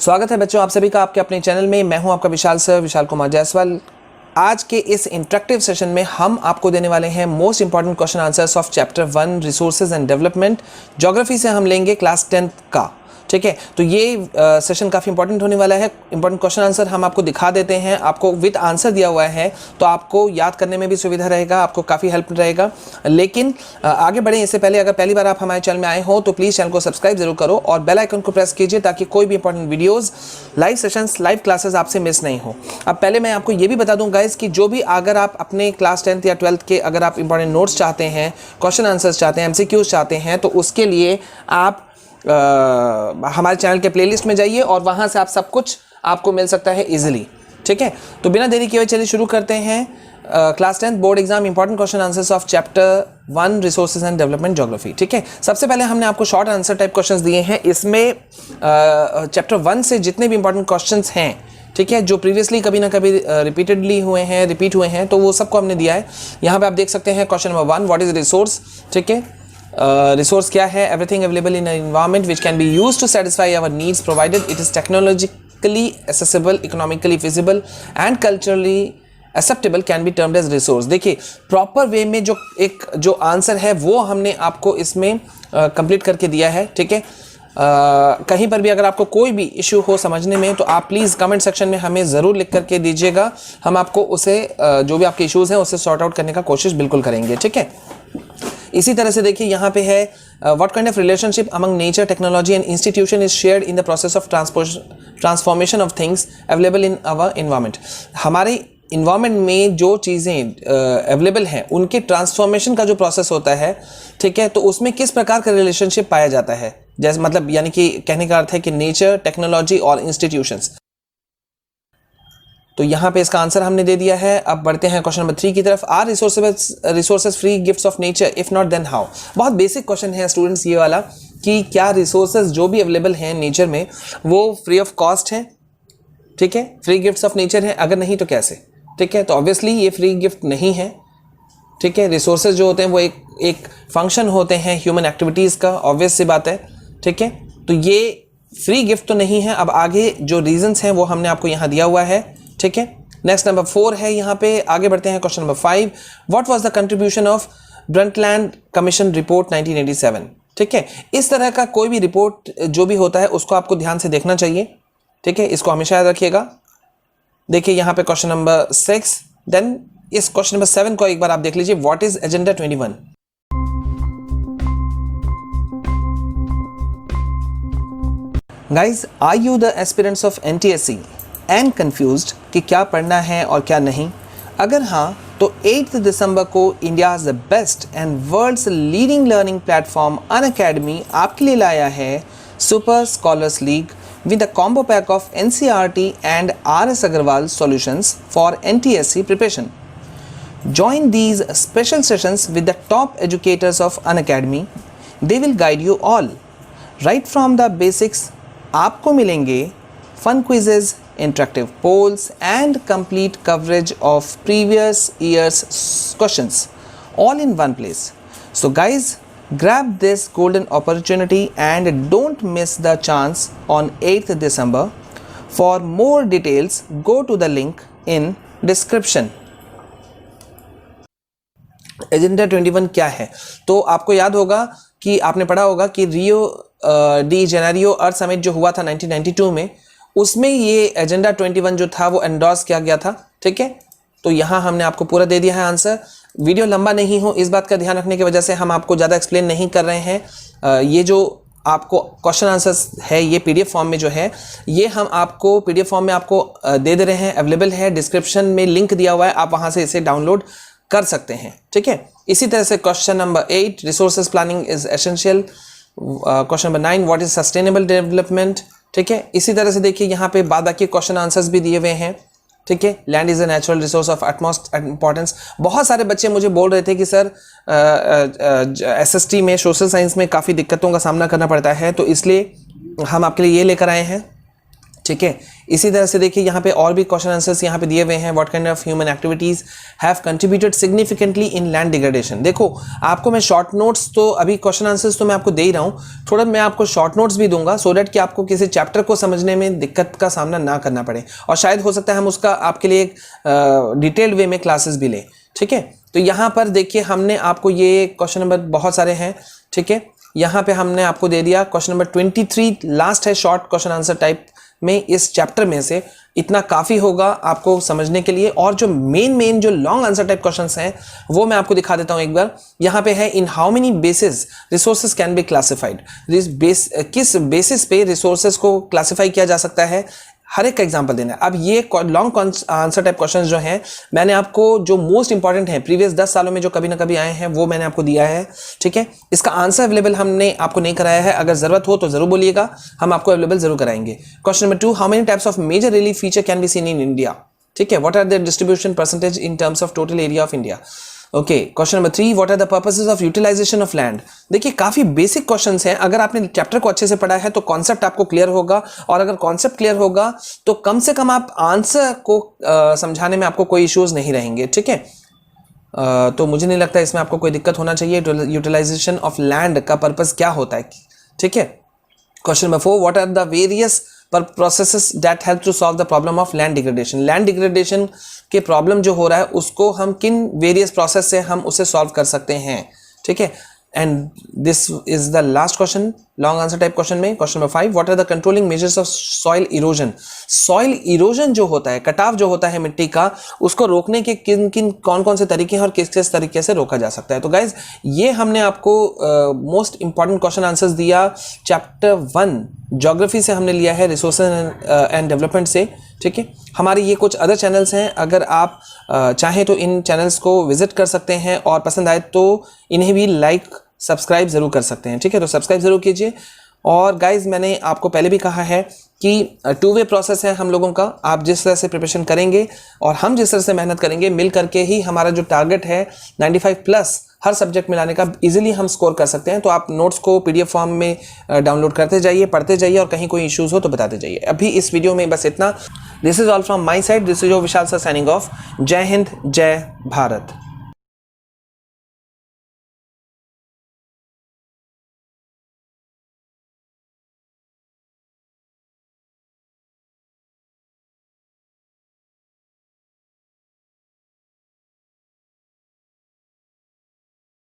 स्वागत है बच्चों आप सभी का आपके अपने चैनल में। मैं हूं आपका विशाल सर, विशाल कुमार जायसवाल। आज के इस इंटरेक्टिव सेशन में हम आपको देने वाले हैं most important question answers of chapter 1 resources and development. Geography से हम लेंगे क्लास 10th का, ठीक है। तो ये सेशन काफ़ी इंपॉर्टेंट होने वाला है। इंपॉर्टेंट क्वेश्चन आंसर हम आपको दिखा देते हैं, आपको विद आंसर दिया हुआ है, तो आपको याद करने में भी सुविधा रहेगा, आपको काफ़ी हेल्प रहेगा। लेकिन आगे बढ़ें इससे पहले अगर पहली बार आप हमारे चैनल में आए हो तो प्लीज़ चैनल को सब्सक्राइब जरूर करो और बेल आइकन को प्रेस कीजिए ताकि कोई भी important videos, live sessions, live classes आपसे मिस नहीं हो। अब पहले मैं आपको ये भी बता दूँ गाइज कि जो भी अगर आप अपने क्लास 10th या 12th के अगर आप इंपॉर्टेंट नोट्स चाहते हैं, क्वेश्चन आंसर्स चाहते हैं, MCQs चाहते हैं, तो उसके लिए आप हमारे चैनल के प्लेलिस्ट में जाइए और वहाँ से आप सब कुछ आपको मिल सकता है इजीली, ठीक है। तो बिना देरी किए चलिए शुरू करते हैं class 10th board exam important question answers of chapter 1 resources and development geography, ठीक है। सबसे पहले हमने आपको शॉर्ट आंसर टाइप क्वेश्चंस दिए हैं। इसमें चैप्टर 1 से जितने भी इंपॉर्टेंट क्वेश्चंस हैं, ठीक है, जो प्रीवियसली कभी ना कभी रिपीट हुए हैं, तो वो सबको हमने दिया है। यहाँ पे आप देख सकते हैं question number 1, what is resource, ठीक है। रिसोर्स क्या है? Everything available in environment which can be use to satisfy our needs provided it is technologically accessible, economically feasible and culturally acceptable can be termed as resource. देखिए proper way में जो answer है वो हमने आपको इसमें कंप्लीट करके दिया है, ठीक है। कहीं पर भी अगर आपको कोई भी इशू हो समझने में तो आप प्लीज़ कमेंट सेक्शन में हमें ज़रूर लिख करके दीजिएगा। हम आपको उसे जो भी आपके इश्यूज़ हैं उसे सॉर्ट आउट करने का कोशिश बिल्कुल करेंगे, ठीक है। इसी तरह से देखिए यहाँ पे है what kind of relationship among nature, technology and institution is shared in the process of transformation of things available in our environment. हमारे इन्वायरमेंट में जो चीज़ें अवेलेबल हैं उनके ट्रांसफॉर्मेशन का जो प्रोसेस होता है, ठीक है, तो उसमें किस प्रकार का रिलेशनशिप पाया जाता है। जैसे मतलब यानी कि कहने का अर्थ है कि नेचर, टेक्नोलॉजी और इंस्टीट्यूशंस। तो यहाँ पे इसका आंसर हमने दे दिया है। अब बढ़ते हैं क्वेश्चन नंबर 3 की तरफ। Are resources free gifts of nature, if not then how. बहुत बेसिक क्वेश्चन है स्टूडेंट्स ये वाला कि क्या रिसोर्सेज जो भी अवेलेबल हैं नेचर में वो फ्री ऑफ कॉस्ट है, ठीक है, फ्री गिफ्ट्स ऑफ नेचर है, अगर नहीं तो कैसे, ठीक है। तो ऑब्वियसली ये फ्री गिफ्ट नहीं है, ठीक है। रिसोर्सेज जो होते हैं वो एक फंक्शन होते हैं ह्यूमन एक्टिविटीज़ का, ऑब्वियस सी बात है, ठीक है। तो ये फ्री गिफ्ट तो नहीं है। अब आगे जो रीजंस हैं वो हमने आपको यहाँ दिया हुआ है, ठीक है। नेक्स्ट नंबर 4 है यहाँ पे। आगे बढ़ते हैं question number 5, what was the contribution of Brundtland commission report 1987, ठीक है। इस तरह का कोई भी रिपोर्ट जो भी होता है उसको आपको ध्यान से देखना चाहिए, ठीक है, इसको हमेशा याद रखिएगा। देखिए यहाँ पे क्वेश्चन नंबर 6, देन इस क्वेश्चन नंबर 7 को एक बार आप देख लीजिए, what is agenda 21। Guys, are you the aspirants of NTSC and confused कि क्या पढ़ना है और क्या नहीं? अगर हाँ तो 8 दिसंबर को India's the best and world's leading learning platform Unacademy आपके लिए लाया है super scholars league with a combo pack of NCERT and RS Agarwal solutions for NTSC preparation. Join these special sessions with the top educators of Unacademy. They will guide you all. Right from the basics, आपको मिलेंगे fun quizzes, interactive polls and complete coverage of previous year's questions all in one place. So guys, grab this golden opportunity and don't miss the chance on 8th December. For more details, go to the link in description. Agenda 21 क्या है? तो आपको याद होगा कि आपने पढ़ा होगा कि रियो डी जेनेरियो अर्थ समिट जो हुआ था 1992 में, उसमें ये एजेंडा 21 जो था वो एंडोर्स किया गया था, ठीक है। तो यहाँ हमने आपको पूरा दे दिया है आंसर। वीडियो लंबा नहीं हो इस बात का ध्यान रखने की वजह से हम आपको ज़्यादा एक्सप्लेन नहीं कर रहे हैं। ये जो आपको क्वेश्चन आंसर्स है ये PDF फॉर्म में जो है ये हम आपको PDF फॉर्म में आपको दे रहे हैं, अवेलेबल है, डिस्क्रिप्शन में लिंक दिया हुआ है, आप वहाँ से इसे डाउनलोड कर सकते हैं, ठीक है। इसी तरह से question number 8, resources planning is essential. Question number 9, what is sustainable development, ठीक है। इसी तरह से देखिए यहाँ पे बाद बाकी क्वेश्चन आंसर्स भी दिए हुए हैं, ठीक है। Land is a natural resource of utmost importance. बहुत सारे बच्चे मुझे बोल रहे थे कि सर SST में, सोशल साइंस में काफ़ी दिक्कतों का सामना करना पड़ता है, तो इसलिए हम आपके लिए ये लेकर आए हैं ठीक है। इसी तरह से देखिए यहाँ पे और भी क्वेश्चन आंसर्स यहाँ पे दिए हुए हैं। What kind of human activities have contributed significantly in land degradation. देखो आपको मैं शॉर्ट नोट्स तो अभी क्वेश्चन आंसर्स तो मैं आपको दे ही रहा हूँ, थोड़ा मैं आपको शॉर्ट नोट्स भी दूंगा सो दैट कि आपको किसी चैप्टर को समझने में दिक्कत का सामना ना करना पड़े, और शायद हो सकता है हम उसका आपके लिए एक डिटेल्ड वे में क्लासेस भी लें। ठीक है, तो यहाँ पर देखिए हमने आपको ये क्वेश्चन नंबर बहुत सारे हैं। ठीक है, यहाँ पे हमने आपको दे दिया क्वेश्चन नंबर 23 लास्ट है शॉर्ट क्वेश्चन आंसर टाइप में इस चैप्टर में से। इतना काफ़ी होगा आपको समझने के लिए। और जो मेन जो लॉन्ग आंसर टाइप क्वेश्चंस हैं वो मैं आपको दिखा देता हूं एक बार। यहाँ पे है in how many basis resources can be classified. किस बेसिस पे रिसोर्सेज को क्लासिफाई किया जा सकता है, हर एक का एग्जांपल देना है। अब ये लॉन्ग आंसर टाइप क्वेश्चंस जो हैं मैंने आपको जो मोस्ट इंपॉर्टेंट हैं प्रीवियस 10 सालों में जो कभी ना कभी आए हैं वो मैंने आपको दिया है। ठीक है, इसका आंसर अवेलेबल हमने आपको नहीं कराया है, अगर जरूरत हो तो जरूर बोलिएगा, हम आपको अवेलेबल जरूर कराएंगे। Question number 2, how many types of major relief feature can be seen in India. ठीक है, what are the distribution percentage in terms of total area of India. Okay, question number 3, what are the purposes of utilization of land. देखिए काफी basic questions हैं, अगर आपने chapter को अच्छे से पढ़ा है तो कॉन्सेप्ट आपको क्लियर होगा, और अगर कॉन्सेप्ट क्लियर होगा तो कम से कम आप आंसर को समझाने में आपको कोई इश्यूज नहीं रहेंगे। ठीक है, तो मुझे नहीं लगता इसमें आपको कोई दिक्कत होना चाहिए। यूटिलाइजेशन ऑफ लैंड का पर्पस क्या होता है। ठीक है, question number 4, what are the various processes that help to solve the problem of land degradation. Land degradation के प्रॉब्लम जो हो रहा है उसको हम किन वेरियस प्रोसेस से हम उसे सॉल्व कर सकते हैं। ठीक है, and this is the last question long answer type question में। Question number 5, what are the controlling measures of soil erosion. Soil erosion जो होता है, कटाव जो होता है मिट्टी का, उसको रोकने के किन कौन कौन से तरीके हैं और किस किस तरीके से रोका जा सकता है। तो गाइज ये हमने आपको मोस्ट इंपॉर्टेंट क्वेश्चन आंसर्स दिया चैप्टर 1 ज्योग्राफी से हमने लिया है, रिसोर्सेज एंड डेवलपमेंट से। ठीक है, हमारे ये कुछ अदर चैनल्स हैं, अगर आप चाहें तो इन चैनल्स को विजिट कर सकते हैं, और पसंद आए तो इन्हें भी लाइक सब्सक्राइब जरूर कर सकते हैं। ठीक है, तो सब्सक्राइब जरूर कीजिए। और गाइज मैंने आपको पहले भी कहा है कि 2 वे प्रोसेस है हम लोगों का। आप जिस तरह से प्रिपरेशन करेंगे और हम जिस तरह से मेहनत करेंगे, मिल करके ही हमारा जो टारगेट है 95+ हर सब्जेक्ट में लाने का इजीली हम स्कोर कर सकते हैं। तो आप नोट्स को PDF फॉर्म में डाउनलोड करते जाइए, पढ़ते जाइए, और कहीं कोई इश्यूज हो तो बताते जाइए। अभी इस वीडियो में बस इतना। This is all from my side, this is your Vishal sir signing off. जय हिंद, जय भारत।